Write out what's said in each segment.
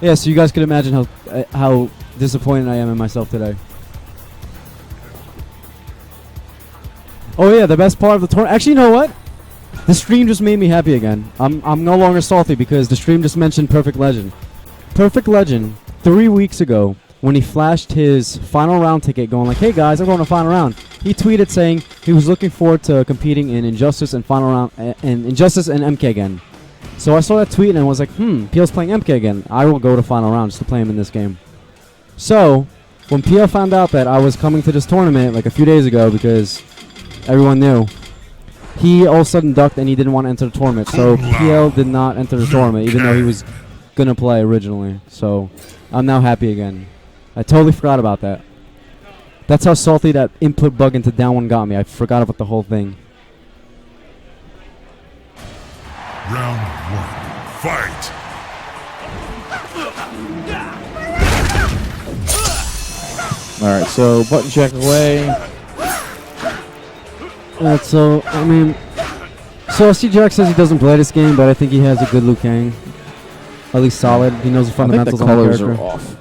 Yeah, so you guys could imagine how disappointed I am in myself today. Oh yeah, the best part of the tournament. Actually, you know what? The stream just made me happy again. I'm no longer salty because the stream just mentioned Perfect Legend. Perfect Legend, 3 weeks ago, when he flashed his final round ticket going like, hey guys, I'm going to final round. He tweeted saying he was looking forward to competing in Injustice and final round and Injustice and MK again. So I saw that tweet and was like, PL's playing MK again. I will go to final round just to play him in this game. So when PL found out that I was coming to this tournament like a few days ago because everyone knew, he all of a sudden ducked and he didn't want to enter the tournament. So PL did not enter the tournament even though he was going to play originally. So I'm now happy again. I totally forgot about that. That's how salty that input bug into down one got me. I forgot about the whole thing. Round 1, fight! Alright, so button check away. So, I mean, Saucy Jack says he doesn't play this game, but I think he has a good Liu Kang. At least solid. He knows the fundamentals I think the on the colors character. are off.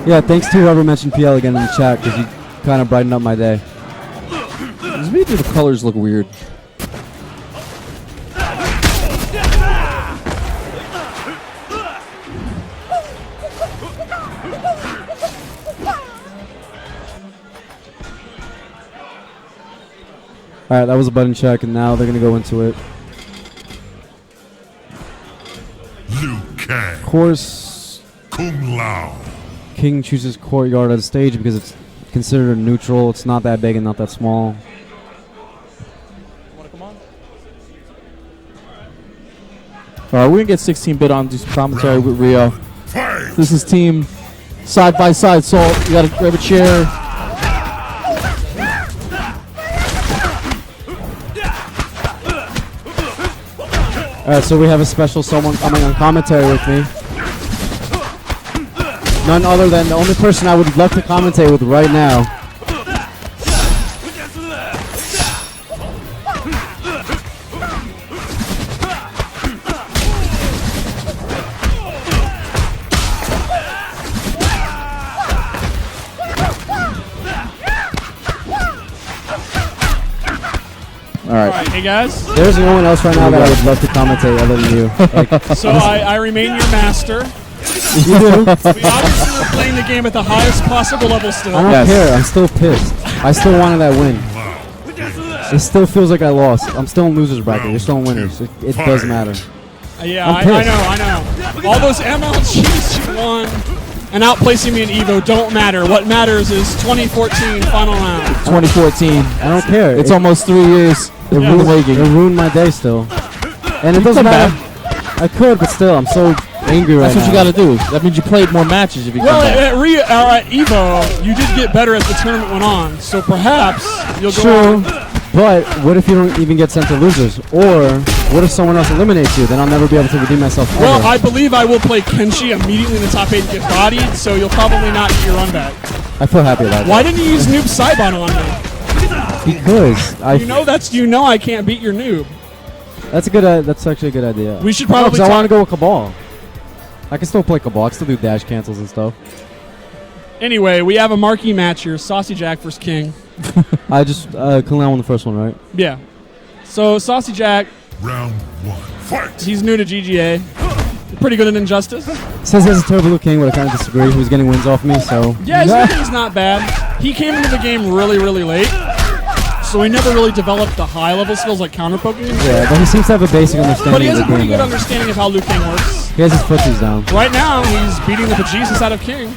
Yeah, thanks to whoever mentioned PL again in the chat, because you kind of brightened up my day. This made the colors look weird. Alright, that was a button check, and now they're going to go into it. Liu Kang. Of course, Kung Lao. King chooses Courtyard as a stage because it's considered neutral. It's not that big and not that small. Alright, we're going to get 16-bit on, do some commentary with Rio. Fight! This is team side by side, Salt. You got to grab a chair. Alright, so we have a special someone coming on commentary with me. None other than the only person I would love to commentate with right now. Alright. Hey guys. There's no one else right now that I would love to commentate other than you. Like, So I remain your master. you do? We obviously were playing the game at the highest possible level still. I don't Yes. care. I'm still pissed. I still wanted that win. It still feels like I lost. I'm still in losers bracket. You're still in winners. It doesn't matter. Yeah, I'm I pissed. know. All those MLGs you won and outplacing me in Evo don't matter. What matters is 2014 final round. 2014. I don't care. It's almost 3 years. It Yeah. ruined, Waking. it ruined my day still. And it doesn't come matter. I could, but still, I'm so angry right That's what you now. got to do. That means you played more matches if you Well, come back. at Evo, you did get better as the tournament went on, so perhaps you'll go True, on. but what if you don't even get sent to losers? Or what if someone else eliminates you? Then I'll never be able to redeem myself ever. Well, I believe I will play Kenshi immediately in the top 8 and get bodied, so you'll probably not get your run back. I feel happy about Why didn't you use Noob Saibon on me? that. Because You know I can't beat your noob. that's a good. That's actually a good idea. We should No, probably 'cause I want to talk. go with Cabal. I can still play Cabal. I can still do dash cancels and stuff. Anyway, we have a marquee match here: Saucy Jack versus King. I just Kalina won the first one, right? Yeah. So Saucy Jack, Round 1, fight! he's new to GGA. Pretty good at Injustice. Says he has a terrible Liu King, but I kind of disagree. He was getting wins off me, so Yeah, his Liu King's not bad. He came into the game really, really late, so he never really developed the high-level skills like counter-poking. yeah. But he seems to have a basic understanding But he has of a the pretty game. good though. understanding of how Liu Kang works. He has his footsies down. Right now, he's beating the bejesus out of King.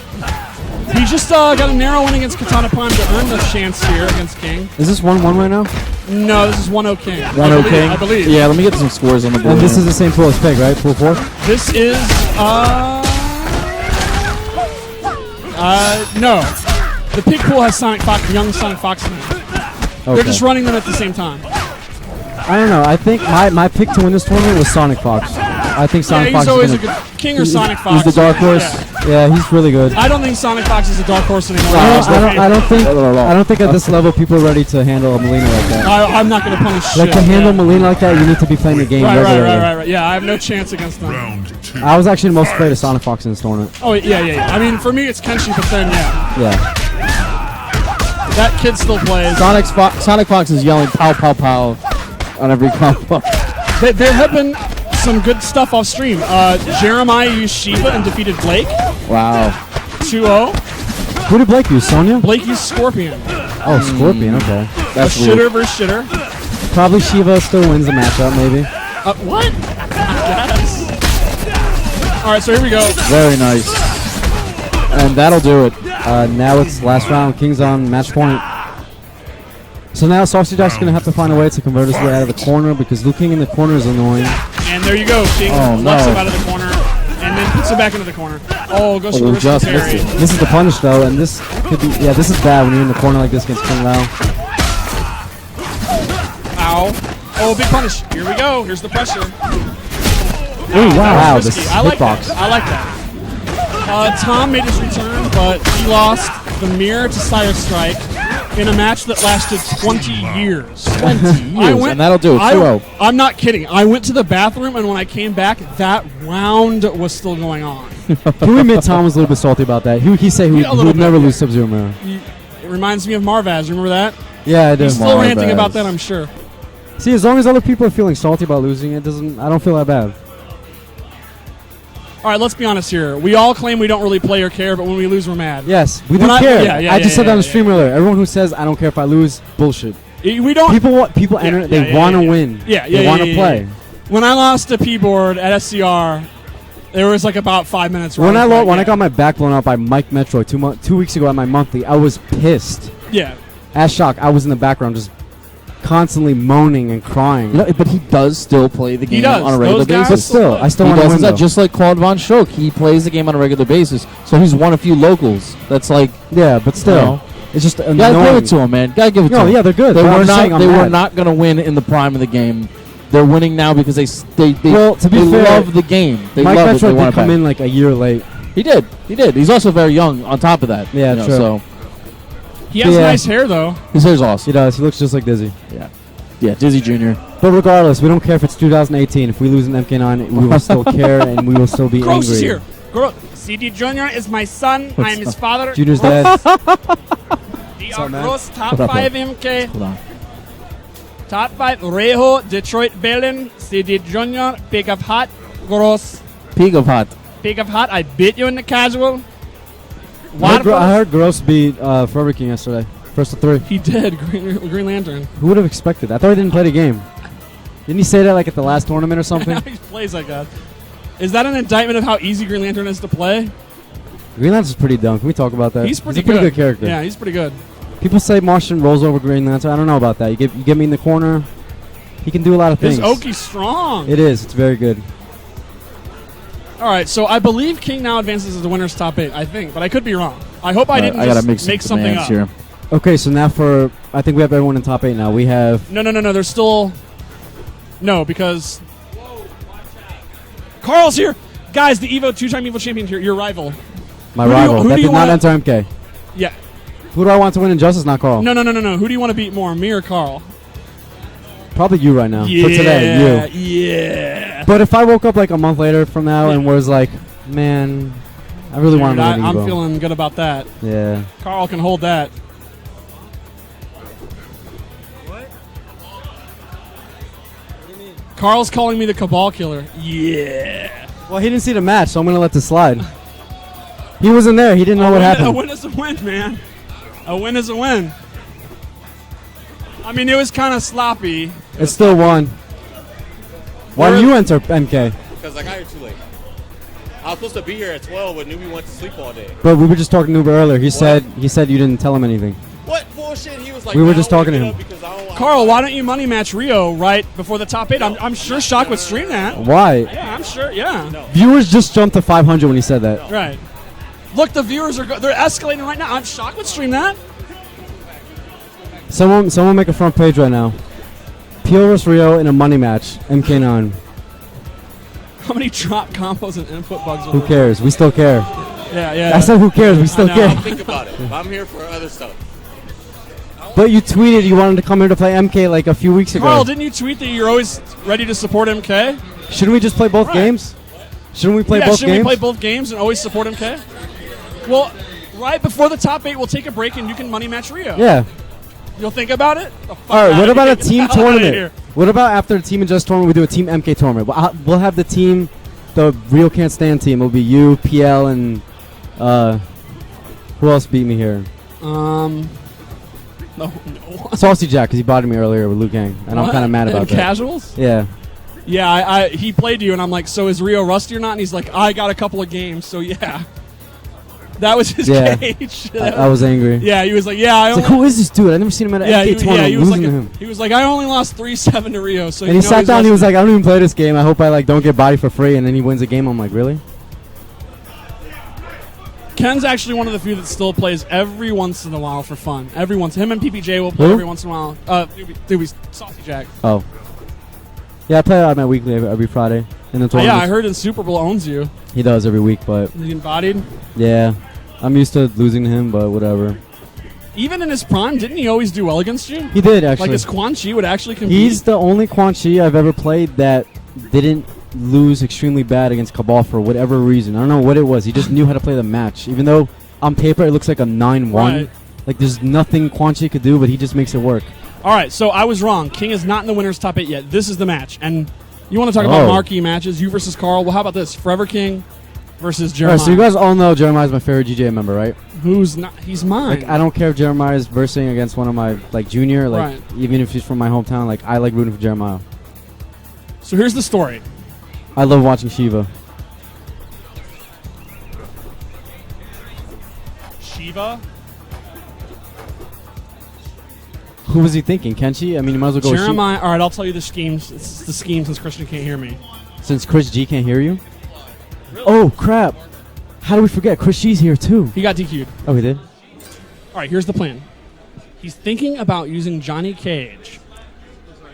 He just got a narrow win against Katana Prime to earn the chance here against King. Is this 1-1 right now? No, this is 1-0 King. 1-0 King. I believe. Yeah, let me get some scores on the board. And this is the same pool as Pig, right? Pool 4? This is, no. The Pig pool has Sonic Fox, young Sonic Fox in it. Okay. They're just running them at the same time. I don't know. I think my pick to win this tournament was Sonic Fox. I think Sonic Yeah, Fox he's always is a gonna, good King or Sonic Fox. He's the dark horse. Yeah. Yeah, he's really good. I don't think Sonic Fox is a dark horse anymore. I don't think at this level people are ready to handle a Melina like that. I'm not going to punish shit. Like to handle yeah. Melina like that, you need to be playing the game regularly. Right. Yeah, I have no chance against them. Round 2. I was actually the most afraid of Sonic Fox in this tournament. Oh, yeah. I mean, for me, it's Kenshi, but then, yeah. Yeah. That kid still plays. Sonic Fox is yelling "pow pow pow" on every combo. There have been some good stuff off stream. Jeremiah used Shiva and defeated Blake. Wow. 2-0. Who did Blake use? Sonya? Blake used Scorpion. Oh, Scorpion. Okay. That's Shitter weird. versus Shitter. Probably Shiva still wins the matchup, maybe. What? Yes. All right, so here we go. Very nice. And that'll do it. Now it's last round. King's on match point. So now Saucy Jack's going to have to find a way to convert his way out of the corner because Liu King in the corner is annoying. And there you go. King Oh, lets no. him out of the corner and then puts him back into the corner. Oh, goes for the just wrist missed carry. it. This is the punish though, and this could be this is bad when you're in the corner like this against King Lao. Ow. Oh, big punish. Here we go. Here's the pressure. Ooh, wow, That was this risky. I like hitbox. that. I like that. Tom made his return, but he lost the mirror to Sire Strike in a match that lasted 20 years. 20 years, and that'll do it. 2-0. I'm not kidding. I went to the bathroom, and when I came back, that round was still going on. Can we admit Tom was a little bit salty about that? He said he Yeah, a little would bit, never yeah. lose Sub-Zero mirror. It reminds me of Marvaz. Remember that? Yeah, I do. He's still Marvaz. ranting about that, I'm sure. See, as long as other people are feeling salty about losing, I don't feel that bad. All right, let's be honest here. We all claim we don't really play or care, but when we lose, we're mad. Yes, we do When care. yeah, I just said that on the yeah. stream earlier. Everyone who says I don't care if I lose, bullshit. We don't. People enter. They want to win. They want to play. When I lost to P-Board at SCR, there was like about 5 minutes. When I got my back blown out by Mike Metro 2 weeks ago at my monthly, I was pissed. Yeah. As shocked, I was in the background just constantly moaning and crying. You know, but he does still play the game does. on a regular Those guys But basis. still, I still He want to does win. that though. just like Claude Von Stroke. He plays the game on a regular basis, so he's won a few locals. That's like, Yeah, but still, You know. it's just gotta annoying. give it to him, man. Gotta give it to No, him. yeah, they're good. They but I'm were just saying not. I'm They were mad. not going to win in the prime of the game. They're winning now because they Well, to be they fair, love the game. They Mike love Metro it. They want did it come back. in like a year late. He did. He's also very young. On top of that, Yeah, you know, true. So He has Yeah. nice hair, though. his hair's He awesome. does. He looks just like Dizzy. Yeah, Dizzy Jr. But regardless, we don't care if it's 2018. If we lose an MK9, we will still care and we will still be Gross angry. is here. CD Jr. is my son. I am his father. Junior's dad. DR man? Gross, top What up, 5 MK. Hold on. Top 5 Rejo, Detroit Berlin, CD Jr., Big of Hot, Gross. Peak of hot. Big of Hot, I beat you in the casual. I heard Gross beat Forever King yesterday. First to 3. He did, Green Lantern. Who would have expected? I thought he didn't play the game. Didn't he say that like at the last tournament or something? he plays like that. Is that an indictment of how easy Green Lantern is to play? Green Lantern's pretty dumb. Can we talk about that? He's pretty a pretty good character. Yeah, he's pretty good. People say Martian rolls over Green Lantern. I don't know about that. You get me in the corner. He can do a lot of His things. Oki's strong. It is. It's very good. All right, so I believe King now advances as the winner's top 8, I think, but I could be wrong. I hope I didn't I gotta just make something demands up. here. Okay, so now I think we have everyone in top 8 now. We have No, there's still... No, because... Carl's here! Guys, the Evo, 2-time Evo champion here, your rival. my Who do you- rival. who That do you did not wanna- enter MK. Yeah. Who do I want to win Injustice? Not Carl. No. Who do you want to beat more, me or Carl? Probably you right now. Yeah, For today, you. yeah. But if I woke up like a month later from now and was like, man, I really want Dude, to win I'm Evo. feeling good about that. Yeah. Carl can hold that. Carl's calling me the Cabal Killer. Yeah. Well, he didn't see the match, so I'm going to let this slide. He wasn't there. He didn't know what A happened. win is a win, man. A win is a win. I mean, it was kind of sloppy. It's still one. Why did you enter MK? Because I got here too late. I was supposed to be here at 12, but Newbie went to sleep all day. But we were just talking to Uber earlier. He said you didn't tell him anything. What bullshit? He was like, We were "Man, just I don't talking to wanna him. get up because I don't Carl, why don't you money match Rio right before the top 8? I'm sure Shock would stream that. Why? Yeah, I'm sure. Yeah. Viewers just jumped to 500 when he said that. Right. Look, the viewers they're escalating right now. I'm Shock would stream that. Someone make a front page right now. Peel vs. Rio in a money match. MK9. How many drop combos and input bugs? Who cares? We still care. I said who cares? We still I care. think about it. I'm here for other stuff. But you tweeted you wanted to come here to play MK like a few weeks ago. Carl, didn't you tweet that you're always ready to support MK? Shouldn't we just play both games? Shouldn't we play both shouldn't games? we play both games and always support MK? Well, right before the top 8, we'll take a break and you can money match Rio. Yeah. You'll think about it? All right, what about a team Get the hell outta tournament? here. What about after the Team and Just tournament, we do a Team MK tournament? We'll have the team, the Real Can't Stand team. It'll be you, PL, and who else beat me here? No. Saucy Jack, because he botted me earlier with Liu Kang, and I'm What? kind of mad about And that. Casuals? Yeah. Yeah, he played you, and I'm like, so is Rio rusty or not? And he's like, I got a couple of games, so yeah. That was his Yeah. cage. I was angry. Yeah, he was like, yeah, I It's only... like, who is this dude? I never seen him at an MK tournament he was losing like, to him. he was like, I only lost 3-7 to Rio, so And you he know sat he's down, he was rusty. like, I don't even play this game. I hope I don't get body for free, and then he wins a game. I'm like, really? Ken's actually one of the few that still plays every once in a while for fun. Him and PPJ will play Who? every once in a while. Doobie, Saucy Jack. Oh. Yeah, I play out my weekly every Friday. In the Oh, yeah, tournaments. I heard in Super Bowl owns you. He does every week, but He's getting bodied. yeah. I'm used to losing to him, but whatever. Even in his prime, didn't he always do well against you? He did, actually. Like his Quan Chi would actually compete. He's the only Quan Chi I've ever played that didn't lose extremely bad against Cabal for whatever reason. I don't know what it was. He just knew how to play the match. Even though on paper it looks like a 9-1. Right. Like there's nothing Quan Chi could do, but he just makes it work. All right, so I was wrong. King is not in the winner's top 8 yet. This is the match. And you want to talk about marquee matches, you versus Carl. Well, how about this? Forever King versus All Jeremiah. right, so you guys all know Jeremiah's my favorite GJ member, right? Who's not? He's mine. Like I don't care if Jeremiah's versing against one of my like junior, like Right. even if he's from my hometown, like I like rooting for Jeremiah. So here's the story. I love watching Shiva. Shiva? Who was he thinking? Kenshi? I mean, you might as well go with Shiva. Jeremiah. All right, I'll tell you the schemes. It's the scheme since Christian can't hear me. Since Chris G can't hear you? Oh, crap. How do we forget? Chris G's here, too. He got DQ'd. Oh, he did? All right, here's the plan. He's thinking about using Johnny Cage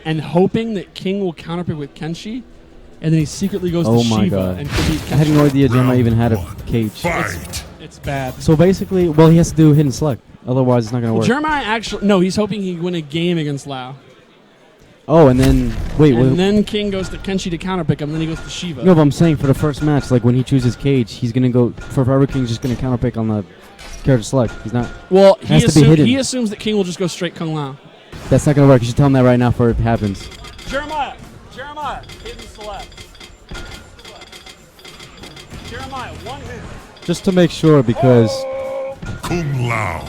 and hoping that King will counterpick with Kenshi, and then he secretly goes Oh to my Shiva God. and could beat I had Kenshi. no idea Jeremiah even had a Round cage. Fight. It's bad. So basically, well, he has to do hidden select. Otherwise, it's not going to work. Jeremiah actually... No, he's hoping he win a game against Lau. Oh, and then... Wait, And wait. then King goes to Kenshi to counterpick him, then he goes to Shiva. No, but I'm saying for the first match, like when he chooses cage, he's going to go... For Forever King's just going to counterpick on the character select. He's not... Well, has to be hidden. he assumes that King will just go straight Kung Lao. That's not going to work. You should tell him that right now before it happens. Jeremiah, hidden select. Jeremiah, one hit. Just to make sure, because... Kung Lao.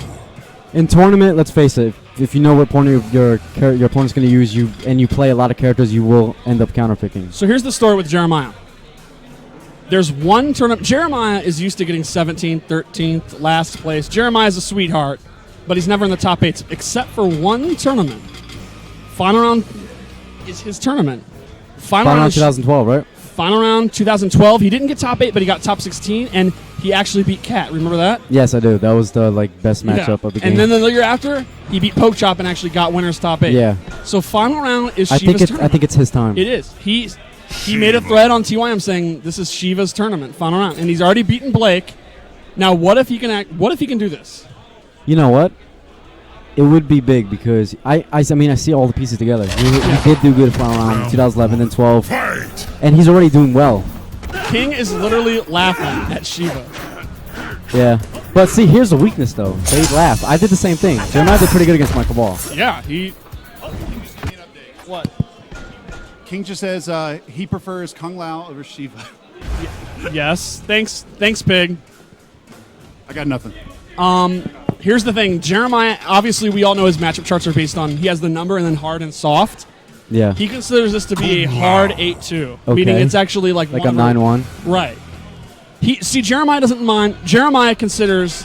In tournament, let's face it, if you know what opponent your opponent's going to use, and you play a lot of characters, you will end up counterpicking. So here's the story with Jeremiah. There's one tournament. Jeremiah is used to getting 17th, 13th, last place. Jeremiah's a sweetheart, but he's never in the top 8, except for one tournament. Final round is his tournament. Final round 2012, right? Final round 2012. He didn't get top 8, but he got top 16, and he actually beat Cat. Remember that? Yes, I do. That was the best matchup of the game. And then the year after, he beat Poke Chop and actually got winner's top 8. Yeah. So final round is I Shiva's think tournament. it's his time. It is. He made a thread on TYM saying this is Shiva's tournament, final round, and he's already beaten Blake. Now, what if he can do this? You know what? It would be big because I mean I see all the pieces together. He did do good final round 2011 and 12, Fight. and he's already doing well. King is literally laughing at Shiva. Yeah. But see, here's the weakness though. They laugh. I did the same thing. Jeremiah did pretty good against Michael Ball. Yeah, he. What? King just says he prefers Kung Lao over Shiva. Yes. Thanks, Pig. I got nothing. Here's the thing. Jeremiah, obviously, we all know his matchup charts are based on he has the number and then hard and soft. Yeah. He considers this to be a hard 8-2, Okay. meaning it's actually like Like one a of our- 9-1. Right. Jeremiah doesn't mind. Jeremiah considers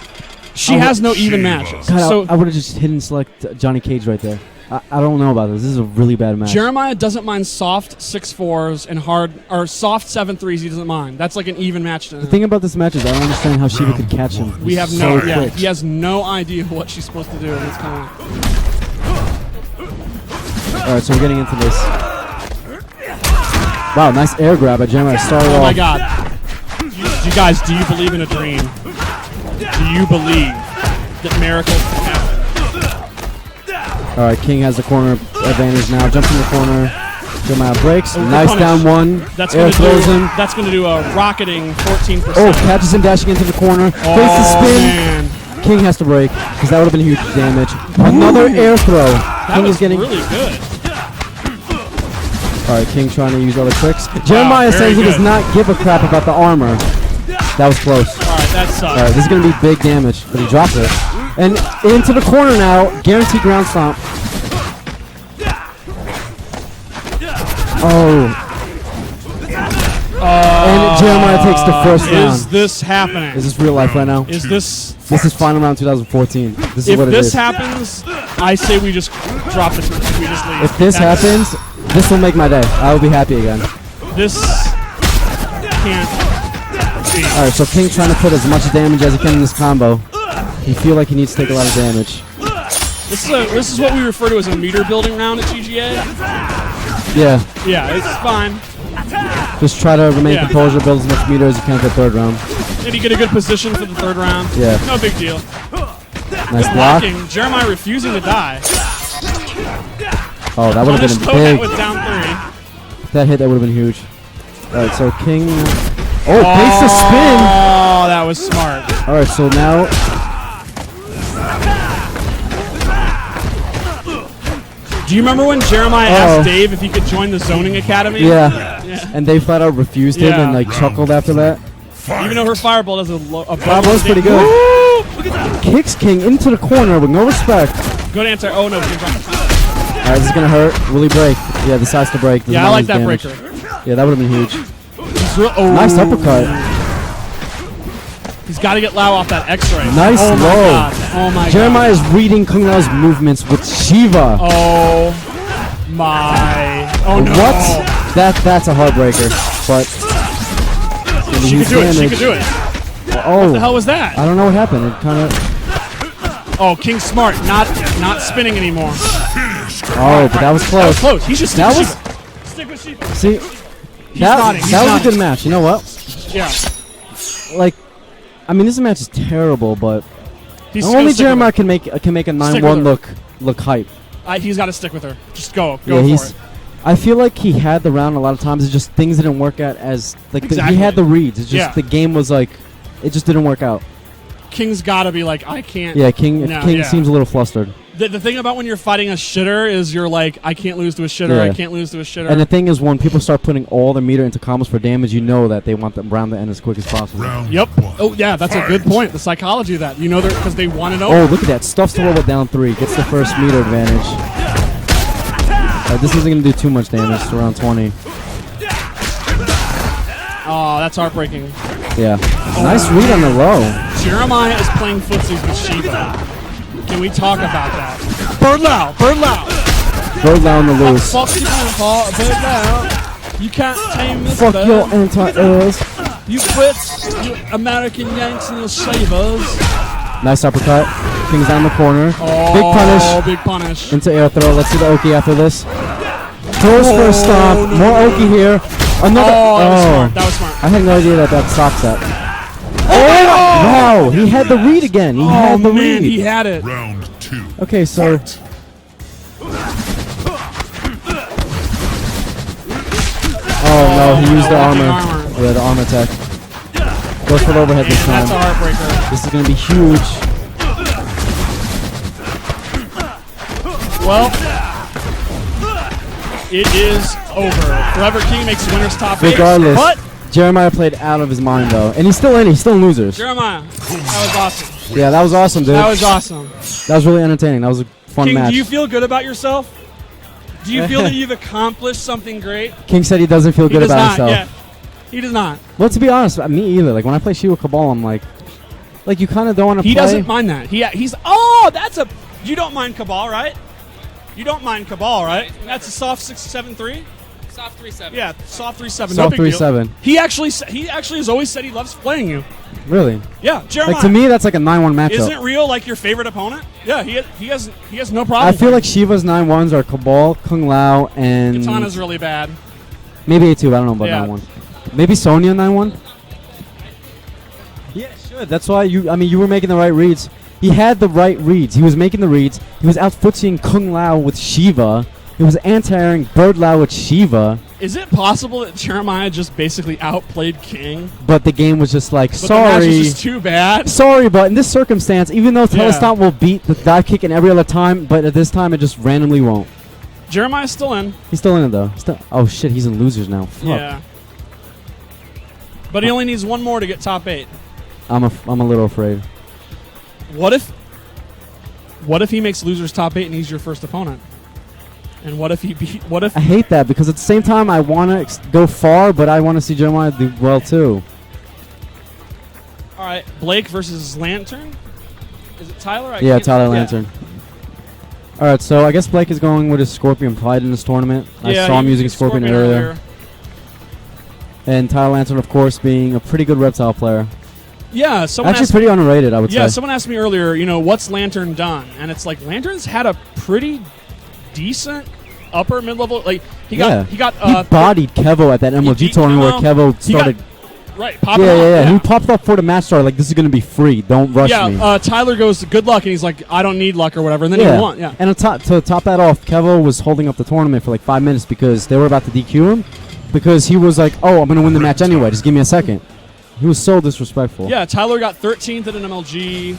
she has no even matches. God, So I would have just hidden select Johnny Cage right there. I don't know about this. This is a really bad match. Jeremiah doesn't mind soft 6-4s and hard or soft 7-3s. He doesn't mind. That's like an even match to him. The thing about this match is I don't understand how Shiva could catch him. We have He's no. so Yeah, quick. he has no idea what she's supposed to do. And it's kind of. All right, so we're getting into this. Wow, nice air grab by Jeremiah. Started Oh my off. God! You guys, do you believe in a dream? Do you believe that miracles can happen? All right, King has the corner advantage now. Jumps in the corner. Jeremiah breaks. Oh, good Nice punish. down one. That's Air going to throws do. him. That's going to do a rocketing 14%. Oh, catches him dashing into the corner. Face the spin. Man. King has to break because that would have been huge damage. Another air throw. That King was is getting. really good. All right, King trying to use other tricks. Jeremiah very says he does good. not give a crap about the armor. That was close. All right, that sucks. All right, this is going to be big damage, but he dropped it. And into the corner now. Guaranteed ground stomp. Oh. And Jeremiah takes the first round. Is this happening? Is this real life right now? Is this... This is final round 2014. This is If what it this is. happens, I say we just drop it. We just leave. If this happens, this will make my day. I will be happy again. This can't be. All right, so King trying to put as much damage as he can in this combo. You feel like he needs to take a lot of damage. This is what we refer to as a meter building round at GGA. Yeah, Yeah, it's fine. just try to remain Yeah. composure, build as much meter as you can for the third round. Maybe get a good position for the third round. Yeah. No big deal. Nice block. Blocking. Jeremiah refusing to die. Oh, that would have Punish been low net big. with down 3. That hit, that would have been huge. All right, so King. Oh, base the spin. Oh, that was smart. All right, so now. Do you remember when Jeremiah asked Dave if he could join the zoning academy? Yeah. And they flat out refused him Yeah. and like chuckled after that. Even though her fireball does a That was pretty good. Woo! Look at that. Kicks King into the corner with no respect. Good answer. Oh no. King dropped the time. All right, this is gonna hurt. Will he break? Yeah, decides to break. Does Yeah, I not like use that damage. breaker. Yeah, that would have been huge. Oh. Nice uppercut. He's got to get Lau off that X-ray. Nice oh my low. God. Oh my Jeremiah God. is reading Kung Lao's movements with Shiva. Oh my. Oh no. What? That's a heartbreaker. But She could do it. She could do it. Oh, What the hell was that? I don't know what happened. It kind of. Oh, King smart. Not spinning anymore. Oh, but that was That close. was close. He should stick That with was. Shiva. Stick with Shiva. See, nodding, he's that was a nodding. good match. You know what? Yeah. Like, I mean, this match is terrible, but He's only gonna stick with Jeremiah can make a Stick with 9-1 her. look hype. her. He's got to stick with her. Just go. Yeah, Go he's. for it. I feel like he had the round a lot of times. It's just things didn't work out as like Exactly. he had the reads. It's just Yeah. the game was like, it just didn't work out. King's got to be like, I can't. Yeah, King No, King yeah. seems a little flustered. The thing about when you're fighting a shitter is you're like, I can't lose to a shitter. Yeah. I can't lose to a shitter. And the thing is, when people start putting all their meter into combos for damage, you know that they want the round to end as quick as possible. Round Yep. one. Oh yeah, that's a good point. The psychology of that. You know, because they want to know. Oh, look at that. Stuffs the roll with down 3. Gets the first meter advantage. This isn't going to do too much damage to round 20. Oh, that's heartbreaking. Yeah. Nice read on the low. Jeremiah is playing footsies with Shiva. Can we talk about that? Bird Lau! Bird Lau! Bird down the loose. Fuck you, Paul. Bird Lau! You can't tame this Fuck bird. your anti-airs. You Brits, you American Yanks and your slavers. Nice uppercut. King's down the corner. Oh, Big punish. big punish. Into air throw. Let's see the Oki after this. Throws for a stomp. More Oki here. Another. Oh, that was smart. That was smart. I had no idea that stops that. Oh! Wow! He had the read again. He had the man, read. he had it. Round 2. Okay, so. Oh no, he used the armor. Yeah, the armor attack. Goes for the overhead this And that's a time. heartbreaker. This is going to be huge. Well, it is over. Forever King makes winners top 8. Regardless. But Jeremiah played out of his mind though. And he's still in. He's still in losers. Jeremiah, that was awesome. Yeah, that was awesome, dude. That was awesome. That was really entertaining. That was a fun King, match. do you feel good about yourself? Do you feel that you've accomplished something great? King said he doesn't feel He good does about not. himself. Yeah, he does not. Well, to be honest, me either. Like when I play Shiva Cabal, I'm like you kind of don't want to play. He doesn't mind that. He's. Oh, that's a. You don't mind Cabal, right? You don't mind Cabal, right? That's a soft 6-7-3. Soft 3-7. Yeah, soft 3-7. No Soft big deal. 3-7. He actually has always said he loves playing you. Really? Yeah, Jeremiah. Like to me, that's like a 9-1 matchup. Isn't Real like your favorite opponent? Yeah, he has no problem. I feel like Shiva's 9-1s are Cabal, Kung Lao, and Katana's really bad. maybe A2. I don't know about Yeah. 9-1. Maybe Sonya 9-1. Yeah, sure. Good. That's why you were making the right reads. He had the right reads. He was making the reads. He was out footsying Kung Lao with Shiva. He was anti-airing Bird Lao with Shiva. Is it possible that Jeremiah just basically outplayed King? But the game was just like, But sorry. the match was just too bad? Sorry, but in this circumstance, even though Yeah. Telestomp will beat the dive kick in every other time, but at this time it just randomly won't. Jeremiah's still in. He's still in it though. Oh shit, he's in losers now. Fuck. Yeah. But he only needs one more to get top 8. I'm a little afraid. What if he makes losers top 8 and he's your first opponent? And what if I hate that because at the same time I want to go far, but I want to see Jeremiah do well too. All right, Blake versus Lantern? Is it Tyler? Yeah, Tyler Lantern. All right, so I guess Blake is going with his Scorpion Pride in this tournament. I saw him using Scorpion earlier. And Tyler Lantern, of course, being a pretty good Reptile player. Yeah, actually pretty underrated, I would say. Yeah, someone asked me earlier, what's Lantern done? And it's like Lantern's had a pretty decent upper mid-level. Like he bodied Kevo at that MLG tournament where Kevo started. Popping off. Yeah. He popped up for the match start like, this is going to be free. Don't rush me. Yeah, Tyler goes, good luck, and he's like, I don't need luck or whatever, and then he won. Yeah. And to top that off, Kevo was holding up the tournament for like 5 minutes because they were about to DQ him because he was like, oh, I'm going to win the match anyway. Just give me a second. He was so disrespectful. Yeah, Tyler got 13th at an MLG.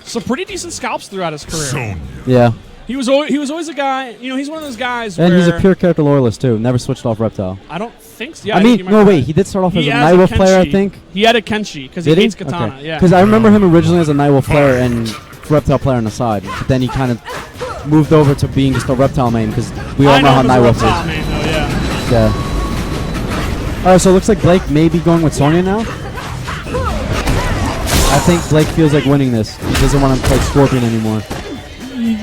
Some pretty decent scalps throughout his career. Sonya. Yeah. He was always a guy. He's one of those guys. And where he's a pure character loyalist too. Never switched off Reptile. I don't think so. Yeah, He did start off as a Nightwolf player, I think. He had a Kenshi because he hates Katana. Okay. Yeah. Because I remember him originally as a Nightwolf player and Reptile player on the side, but then he kind of moved over to being just a Reptile main because we all know how Nightwolf is. Main, though, yeah. Yeah. All right, so it looks like Blake may be going with Sonya now. I think Blake feels like winning this. He doesn't want to play Scorpion anymore.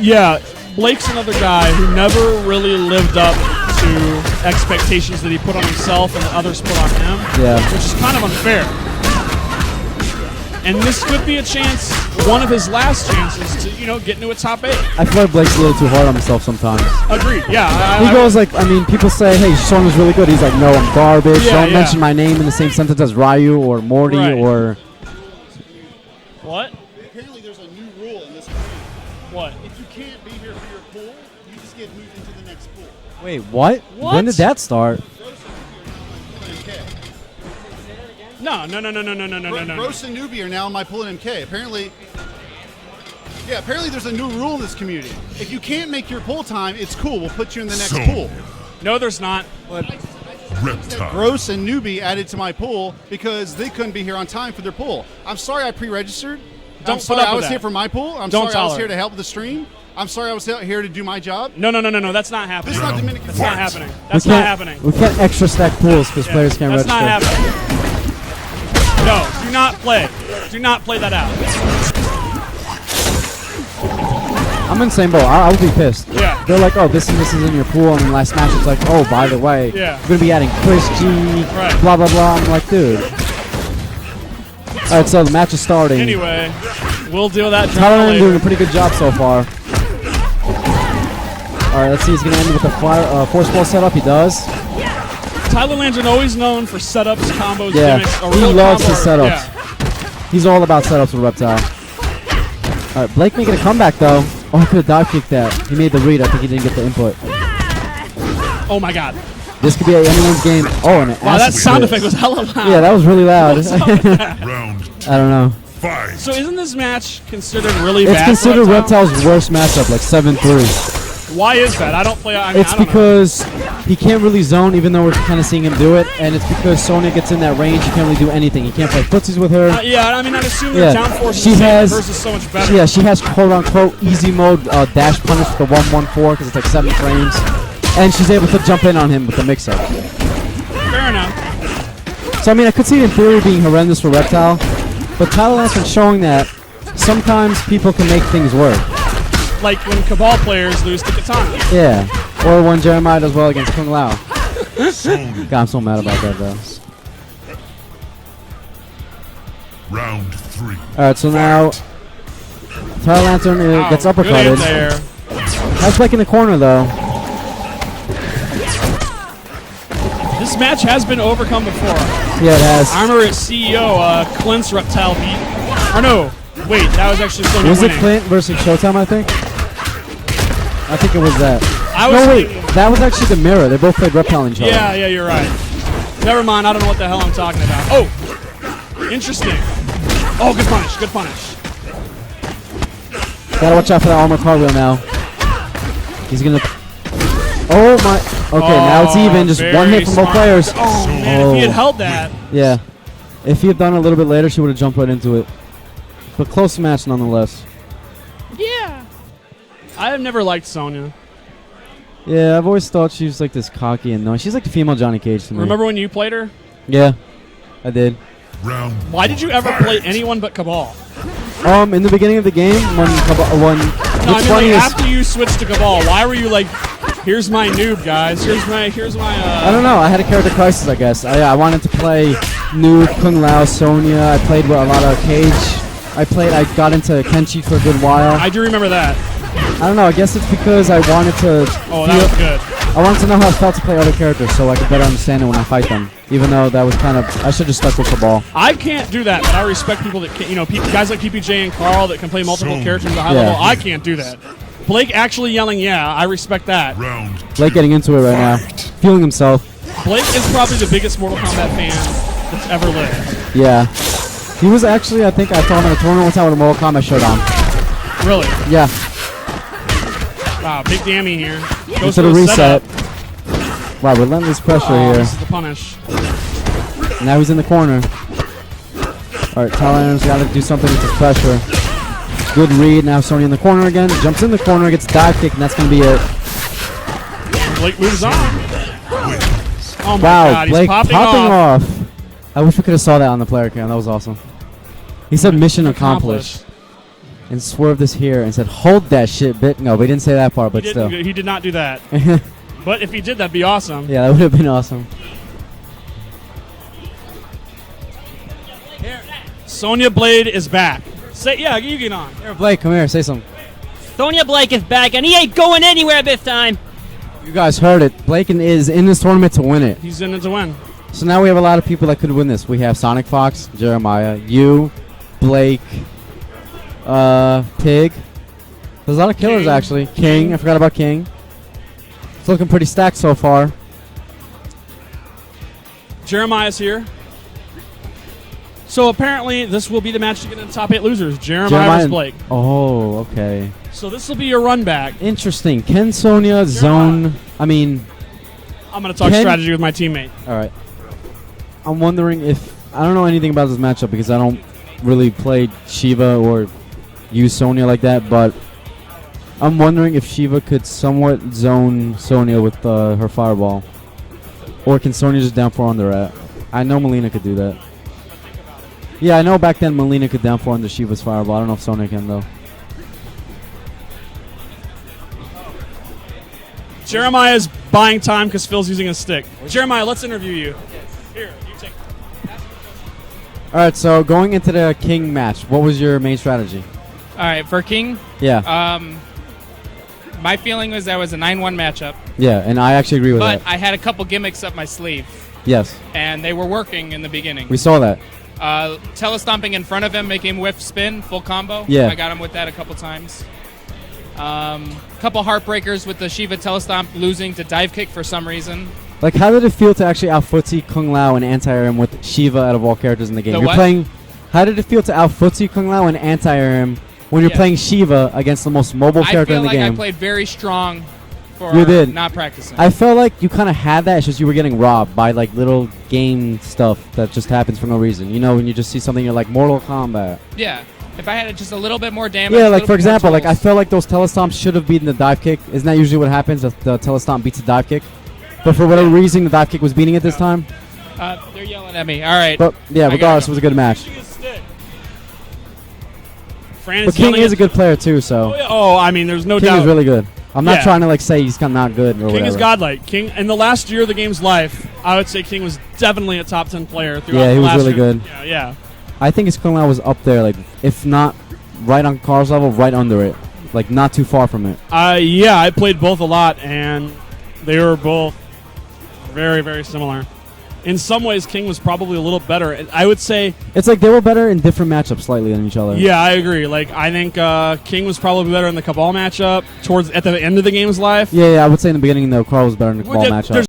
Yeah, Blake's another guy who never really lived up to expectations that he put on himself and that others put on him. Yeah. Which is kind of unfair. And this could be a chance, one of his last chances to, get into a top 8. I feel like Blake's a little too hard on himself sometimes. Agreed, yeah. He goes like, people say, hey, Sonya's really good. He's like, no, I'm garbage. Yeah, Don't mention my name in the same sentence as Ryu or Morty or... What? Apparently there's a new rule in this game. What? If you can't be here for your pool, you just get moved into the next pool. Wait, what? When did that start? No. Gross and Newbie are now in my pool in MK. Apparently there's a new rule in this community. If you can't make your pool time, it's cool. We'll put you in the next pool. No, there's not. Reptile. Gross and Newbie added to my pool because they couldn't be here on time for their pool. I'm sorry I pre-registered. Don't I'm sorry put up I with was that. here for my pool. I'm Don't sorry I was tolerate. here to help with the stream. I'm sorry I was here to do my job. No. That's not happening. This is not Dominican. That's not happening. That's not happening. We can't extra stack pools because players can't That's register. not happening. No, do not play. Do not play that out. I'm in the same boat. I would be pissed. Yeah. They're like, oh, this is in your pool, and then last match it's like, oh, by the way, Yeah. we're going to be adding Chris G, Right. blah, blah, blah. I'm like, dude. All right, so the match is starting. Anyway, we'll deal with that Tyler drama doing a later. pretty good job so far. All right, let's see. He's going to end with a force ball setup. He does. Tyler Lantern always known for setups, combos, Yeah, gimmicks. A he real loves combo his artist. setups. Yeah. He's all about setups with Reptile. All right, Blake making a comeback, though. Oh, he could have dive kicked that. He made the read. I think he didn't get the input. Oh, my God. This could be anyone's game. Oh, and Wow, that acid sound spit. effect was hella loud. Yeah, that was really loud. Round I don't know. 5. So isn't this match considered really It's bad considered for Reptile? Reptile's worst matchup, like 7-3. Why is that? I don't play. I mean, It's I don't because he can't really zone, even though we're kind of seeing him do it, and it's because Sonya gets in that range. He can't really do anything. He can't play footsies with her. Yeah, I mean, I'd assume Yeah. their down force She has- versus so much better. Yeah, she has quote-unquote easy mode dash punish with the 1-1-4 because it's like 7 frames, and she's able to jump in on him with the mix-up. Fair enough. So, I mean, I could see it in theory being horrendous for Reptile, but Tyler Lantern showing that sometimes people can make things work. Like when Cabal players lose to Katana. Yeah. Or when Jeremiah does well against Kung Lao. Sonya. God, I'm so mad about that, though. Round 3. Alright, so now Tyler Lantern gets Wow, good in uppercutted. there. That's like in the corner, though. This match has been overcome before. Yeah, it has. I remember its CEO, Clint's Reptile beat. Or no, wait, that was actually Sonya Was winning. it Clint versus Showtime, I think? I think it was that. I was No, wait. thinking- That was actually the mirror. They both played Reptile each other. Yeah, you're right. Never mind, I don't know what the hell I'm talking about. Oh, interesting. Oh, good punish, good punish. Gotta watch out for that armor cartwheel now. He's gonna... Oh, my... Okay, now it's even. Just one very hit from both smart. players. Oh, man, if he had held that. Yeah. If he had done it a little bit later, she would have jumped right into it. But close match nonetheless. Yeah. I have never liked Sonya. Yeah, I've always thought she was like this cocky and annoying. She's like the female Johnny Cage to me. Remember when you played her? Yeah, I did. Round Why did you ever play anyone but Cabal? In the beginning of the game, when No, I what's mean, funny like, is after you switched to Cabal, why were you like, here's my noob, guys. Here's my. I don't know. I had a character crisis, I guess. I wanted to play Noob, Kung Lao, Sonya. I played with a lot of Cage. I got into Kenshi for a good while. I do remember that. I don't know. I guess it's because I wanted to. Oh, that was good. I wanted to know how it felt to play other characters, so I could better understand it when I fight them. Even though that was kind of, I should have stuck with the ball. I can't do that, but I respect people that can, guys like PPJ and Carl that can play multiple So- characters at a high Yeah. level. I can't do that. Blake actually yelling, yeah, I respect that. round Blake getting into it right now, feeling himself. Blake is probably the biggest Mortal Kombat fan that's ever lived. Yeah, he was actually. I think I saw him in a tournament one time with a Mortal Kombat showdown. Really. Yeah, Wow, big Dammy here. Goes into the for a reset. setup. Wow, relentless pressure Oh, here. this is the punish. Now he's in the corner. All right, Tyler's got to do something with the pressure. Good read. Now Sony in the corner again. Jumps in the corner, gets dive kick, and that's going to be it. Blake moves on. Oh my Wow, God, he's Blake popping, off. I wish we could have saw that on the player cam. That was awesome. He said mission accomplished. And swerved this here and said, hold that shit, bit. No, we didn't say that part, but still. He did not do that. But if he did, that'd be awesome. Yeah, that would have been awesome. Sonya Blade is back. Yeah, you get on. Here, Blake, come here. Say something. Sonya Blake is back, and he ain't going anywhere this time. You guys heard it. Blake is in this tournament to win it. He's in it to win. So now we have a lot of people that could win this. We have Sonic Fox, Jeremiah, you, Blake, Pig. There's a lot of killers, King. actually. King. I forgot about King. It's looking pretty stacked so far. Jeremiah's here. So apparently this will be the match to get into top 8 losers. Jeremiah versus Blake. Oh, okay. So this will be your run back. Interesting. Can Sonya zone... I mean... I'm going to talk strategy with my teammate. All right. I'm wondering if... I don't know anything about this matchup because I don't really play Shiva or use Sonya like that, but I'm wondering if Shiva could somewhat zone Sonya with her fireball. Or can Sonya just down 4 under it? I know Melina could do that. Yeah, I know back then Melina could down 4 under Shiva's fireball. I don't know if Sonya can, though. Jeremiah's buying time because Phil's using a stick. Jeremiah, let's interview you. Here, you take. All right, so going into the King match, what was your main strategy? All right, for King, Yeah. my feeling was that was a 9-1 matchup, Yeah, and I actually agree with but that. I had a couple gimmicks up my sleeve, Yes, and they were working in the beginning. we saw that. Telestomping in front of him, making him whiff spin, full combo. Yeah. I got him with that a couple times. Couple heartbreakers with the Shiva telestomp losing to dive kick for some reason. Like, how did it feel to actually out-footsie Kung Lao and anti-air him with Shiva out of all characters in the game? The You're what? playing. How did it feel to out-footsie Kung Lao and anti-air him when you're Yeah. playing Shiva against the most mobile I character feel in the like game? I played very strong for You did. not practicing. I felt like you kind of had that. It's just you were getting robbed by like little game stuff that just happens for no reason. You know, when you just see something, you're like Mortal Kombat. Yeah. If I had just a little bit more damage. Yeah, a like little for bit more example, like I tools. felt like those telestomps should have beaten the dive kick. Isn't that usually what happens? The telestomp beats the dive kick. But for whatever reason, the dive kick was beating it this time. They're yelling at me. All right. But yeah, I regardless, it gotta was a good match. Fran But is King yelling is a at- good player too, so Oh, I mean, there's no King doubt. is really good. I'm not Yeah. trying to like say he's kind of not good or King whatever. is godlike. King in the last year of the game's life, I would say King was definitely a top 10 player throughout. Yeah, he the was last really year. good. Yeah. I think his Kung Lao was up there, like if not right on Carl's level, right under it, like not too far from it. Yeah, I played both a lot, and they were both Very, very similar. In some ways, King was probably a little better. And I would say, It's like they were better in different matchups slightly than each other. yeah, I agree. Like, I think King was probably better in the Cabal matchup towards at the end of the game's life. Yeah, I would say in the beginning though, Carl was better in the Cabal matchup. There's